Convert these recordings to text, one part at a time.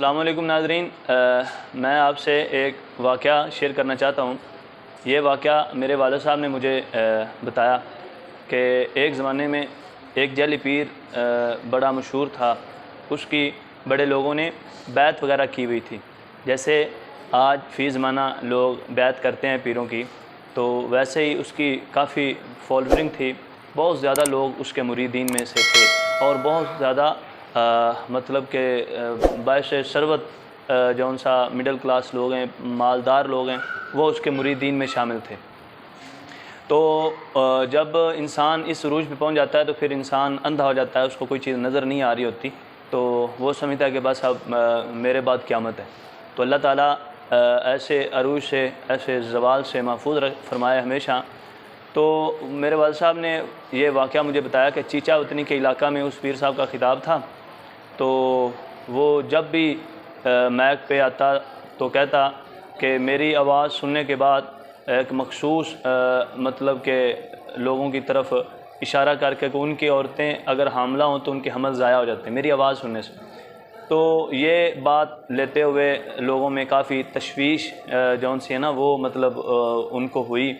السلام علیکم ناظرین، میں آپ سے ایک واقعہ شیئر کرنا چاہتا ہوں۔ یہ واقعہ میرے والد صاحب نے مجھے بتایا کہ ایک زمانے میں ایک جعلی پیر بڑا مشہور تھا، اس کی بڑے لوگوں نے بیعت وغیرہ کی ہوئی تھی۔ جیسے آج فی زمانہ لوگ بیعت کرتے ہیں پیروں کی، تو ویسے ہی اس کی کافی فالوئنگ تھی، بہت زیادہ لوگ اس کے مریدین میں سے تھے اور بہت زیادہ مطلب کہ باعث ثروت جون سا مڈل کلاس لوگ ہیں، مالدار لوگ ہیں، وہ اس کے مریدین میں شامل تھے۔ تو جب انسان اس عروج پہ پہنچ جاتا ہے تو پھر انسان اندھا ہو جاتا ہے، اس کو کوئی چیز نظر نہیں آ رہی ہوتی، تو وہ سمجھتا ہے کہ بس اب میرے بعد قیامت ہے۔ تو اللہ تعالیٰ ایسے عروج سے، ایسے زوال سے محفوظ فرمائے ہمیشہ۔ تو میرے والد صاحب نے یہ واقعہ مجھے بتایا کہ چیچا وطنی کے علاقہ میں اس پیر صاحب کا خطاب تھا، تو وہ جب بھی مائک پہ آتا تو کہتا کہ میری آواز سننے کے بعد ایک مخصوص مطلب کہ لوگوں کی طرف اشارہ کر کے کہ ان کی عورتیں اگر حاملہ ہوں تو ان کے حمل ضائع ہو جاتے ہیں میری آواز سننے سے۔ تو یہ بات لیتے ہوئے لوگوں میں کافی تشویش جون سی ہے نا وہ مطلب ان کو ہوئی۔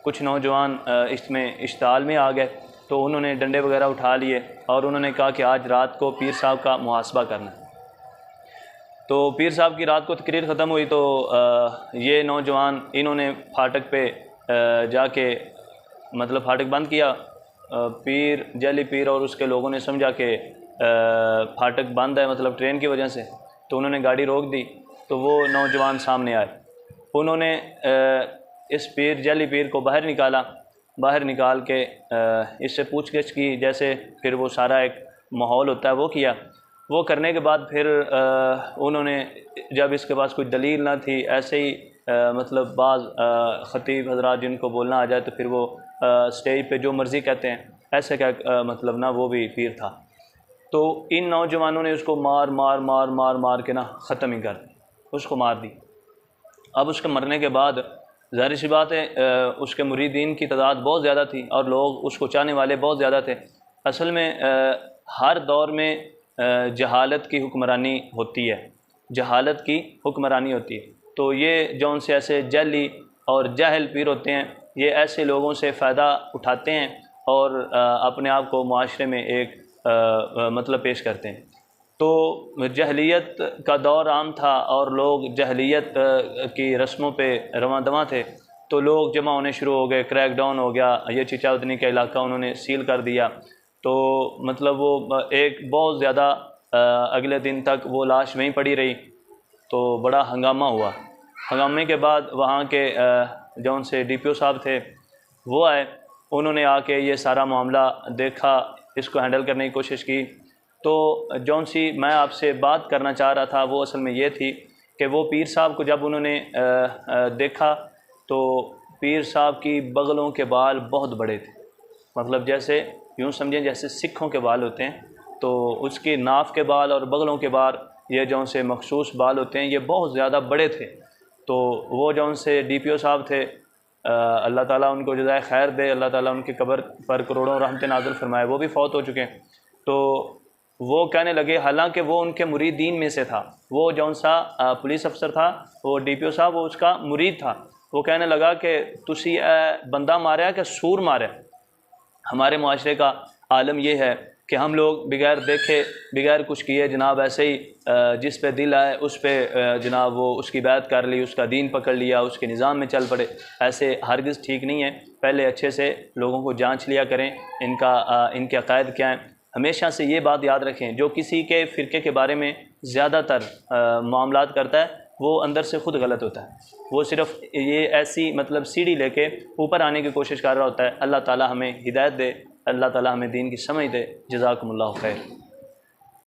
کچھ نوجوان اس میں اشتعال میں آ گئے، تو انہوں نے ڈنڈے وغیرہ اٹھا لیے اور انہوں نے کہا کہ آج رات کو پیر صاحب کا محاسبہ کرنا ہے۔ تو پیر صاحب کی رات کو تقریر ختم ہوئی تو یہ نوجوان انہوں نے پھاٹک پہ جا کے مطلب پھاٹک بند کیا۔ جعلی پیر اور اس کے لوگوں نے سمجھا کہ پھاٹک بند ہے مطلب ٹرین کی وجہ سے، تو انہوں نے گاڑی روک دی۔ تو وہ نوجوان سامنے آئے، انہوں نے اس جعلی پیر کو باہر نکال کے اس سے پوچھ گچھ کی، جیسے پھر وہ سارا ایک ماحول ہوتا ہے وہ کیا۔ وہ کرنے کے بعد پھر انہوں نے جب اس کے پاس کوئی دلیل نہ تھی، ایسے ہی مطلب بعض خطیب حضرات جن کو بولنا آ جائے تو پھر وہ سٹیج پہ جو مرضی کہتے ہیں، ایسے کا مطلب نہ وہ بھی پیر تھا۔ تو ان نوجوانوں نے اس کو مار کے نا ختم ہی کر دی، اس کو مار دی۔ اب اس کے مرنے کے بعد ظاہر سی بات ہے اس کے مریدین کی تعداد بہت زیادہ تھی اور لوگ اس کو چاہنے والے بہت زیادہ تھے۔ اصل میں ہر دور میں جہالت کی حکمرانی ہوتی ہے، تو یہ جون سے ایسے جعلی اور جاہل پیر ہوتے ہیں، یہ ایسے لوگوں سے فائدہ اٹھاتے ہیں اور اپنے آپ کو معاشرے میں ایک مطلب پیش کرتے ہیں۔ تو جہلیت کا دور عام تھا اور لوگ جہلیت کی رسموں پہ رواں دواں تھے، تو لوگ جمع ہونے شروع ہو گئے، کریک ڈاؤن ہو گیا۔ یہ چیچا وطنی کا علاقہ انہوں نے سیل کر دیا، تو مطلب وہ ایک بہت زیادہ اگلے دن تک وہ لاش وہیں پڑی رہی، تو بڑا ہنگامہ ہوا۔ ہنگامے کے بعد وہاں کے جون سے ڈی پی او صاحب تھے، وہ آئے، انہوں نے آ کے یہ سارا معاملہ دیکھا، اس کو ہینڈل کرنے کی کوشش کی۔ تو جون سی میں آپ سے بات کرنا چاہ رہا تھا وہ اصل میں یہ تھی کہ وہ پیر صاحب کو جب انہوں نے دیکھا تو پیر صاحب کی بغلوں کے بال بہت بڑے تھے، مطلب جیسے یوں سمجھیں جیسے سکھوں کے بال ہوتے ہیں، تو اس کی ناف کے بال اور بغلوں کے بال یہ جون سے مخصوص بال ہوتے ہیں، یہ بہت زیادہ بڑے تھے۔ تو وہ جون سے ڈی پی او صاحب تھے، اللہ تعالیٰ ان کو جزائے خیر دے، اللہ تعالیٰ ان کی قبر پر کروڑوں رحمت نازل فرمائے، وہ بھی فوت ہو چکے ہیں۔ تو وہ کہنے لگے، حالانکہ وہ ان کے مریدین میں سے تھا، وہ جون سا پولیس افسر تھا، وہ ڈی پی او صاحب وہ اس کا مرید تھا، وہ کہنے لگا کہ تسی بندہ ماریا کہ سور ماریا؟ ہمارے معاشرے کا عالم یہ ہے کہ ہم لوگ بغیر دیکھے بغیر کچھ کیے جناب ایسے ہی جس پہ دل آئے اس پہ جناب وہ اس کی بیعت کر لی، اس کا دین پکڑ لیا، اس کے نظام میں چل پڑے، ایسے ہرگز ٹھیک نہیں ہے۔ پہلے اچھے سے لوگوں کو جانچ لیا کریں ان کے عقائد کیا ہیں۔ ہمیشہ سے یہ بات یاد رکھیں، جو کسی کے فرقے کے بارے میں زیادہ تر معاملات کرتا ہے وہ اندر سے خود غلط ہوتا ہے، وہ صرف یہ ایسی مطلب سیڑھی لے کے اوپر آنے کی کوشش کر رہا ہوتا ہے۔ اللہ تعالیٰ ہمیں ہدایت دے، اللہ تعالیٰ ہمیں دین کی سمجھ دے۔ جزاکم اللہ خیر۔